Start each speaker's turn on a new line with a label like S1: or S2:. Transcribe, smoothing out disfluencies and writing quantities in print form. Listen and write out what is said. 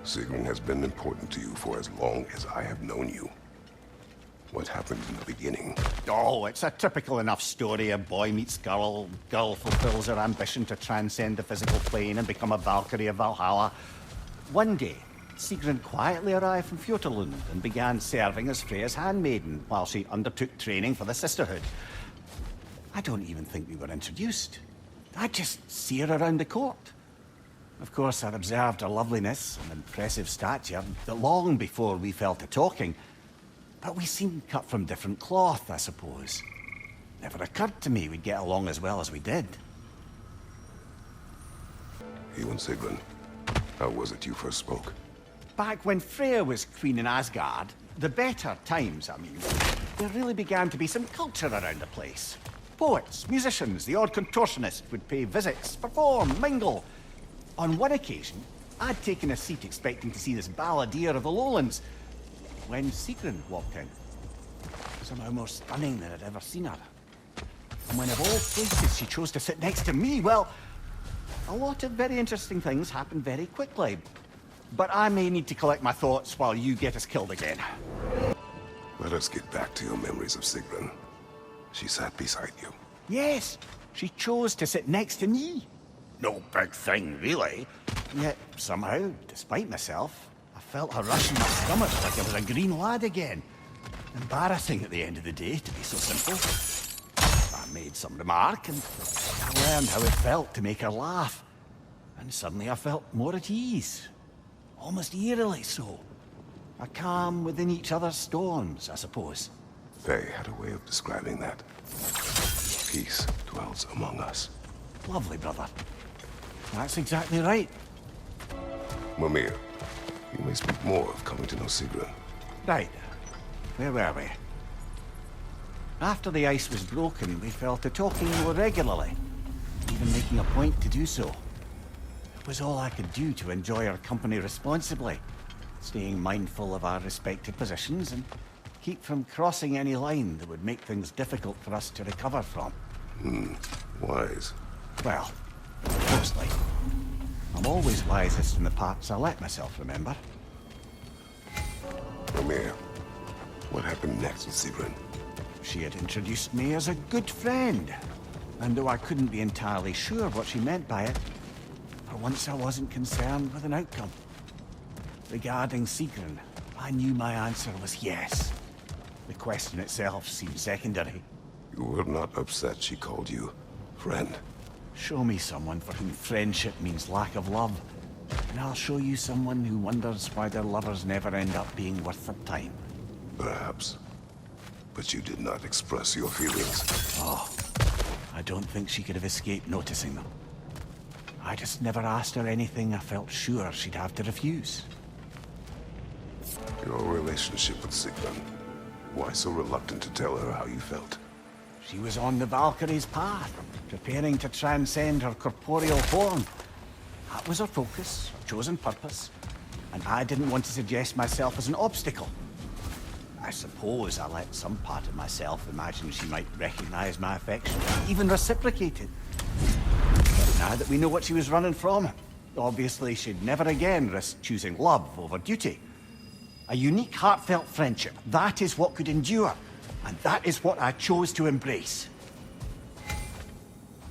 S1: Sigrun has been important to you for as long as I have known you. What happened in the beginning?
S2: Oh, it's a typical enough story. A boy meets girl, girl fulfills her ambition to transcend the physical plane and become a Valkyrie of Valhalla. One day, Sigrun quietly arrived from Fjotalund and began serving as Freya's handmaiden while she undertook training for the sisterhood. I don't even think we were introduced. I just see her around the court. Of course, I observed her loveliness and impressive stature long before we fell to talking. But we seemed cut from different cloth, I suppose. Never occurred to me we'd get along as well as we did.
S1: You and Sigrun, how was it you first spoke?
S2: Back when Freya was queen in Asgard, the better times, there really began to be some culture around the place. Poets, musicians, the odd contortionist would pay visits, perform, mingle. On one occasion, I'd taken a seat expecting to see this balladeer of the lowlands, when Sigrun walked in. Somehow more stunning than I'd ever seen her. And when of all places she chose to sit next to me, well, a lot of very interesting things happened very quickly. But I may need to collect my thoughts while you get us killed again.
S1: Let us get back to your memories of Sigrun. She sat beside you.
S2: Yes, she chose to sit next to me. No big thing, really. Yet, somehow, despite myself, I felt her rush in my stomach like I was a green lad again. Embarrassing at the end of the day, to be so simple. I made some remark, and I learned how it felt to make her laugh. And suddenly I felt more at ease. Almost eerily so. A calm within each other's storms, I suppose.
S1: Faye had a way of describing that. Peace dwells among us.
S2: Lovely, brother. That's exactly right.
S1: Mimir, you may speak more of coming to know Sigrun.
S2: Right. Where were we? After the ice was broken, we fell to talking more regularly, even making a point to do so. It was all I could do to enjoy her company responsibly, staying mindful of our respective positions and keep from crossing any line that would make things difficult for us to recover from.
S1: Wise.
S2: Well, mostly. I'm always wisest in the parts I let myself remember.
S1: Mimir, what happened next with Sigrun?
S2: She had introduced me as a good friend. And though I couldn't be entirely sure what she meant by it, for once I wasn't concerned with an outcome. Regarding Sigrun, I knew my answer was yes. The question itself seemed secondary.
S1: You were not upset she called you friend.
S2: Show me someone for whom friendship means lack of love, and I'll show you someone who wonders why their lovers never end up being worth their time.
S1: Perhaps. But you did not express your feelings.
S2: Oh, I don't think she could have escaped noticing them. I just never asked her anything I felt sure she'd have to refuse.
S1: Your relationship with Sigrun. Why so reluctant to tell her how you felt?
S2: She was on the Valkyrie's path, preparing to transcend her corporeal form. That was her focus, her chosen purpose, and I didn't want to suggest myself as an obstacle. I suppose I let some part of myself imagine she might recognize my affection, even reciprocate it. But now that we know what she was running from, obviously she'd never again risk choosing love over duty. A unique, heartfelt friendship, that is what could endure. And that is what I chose to embrace.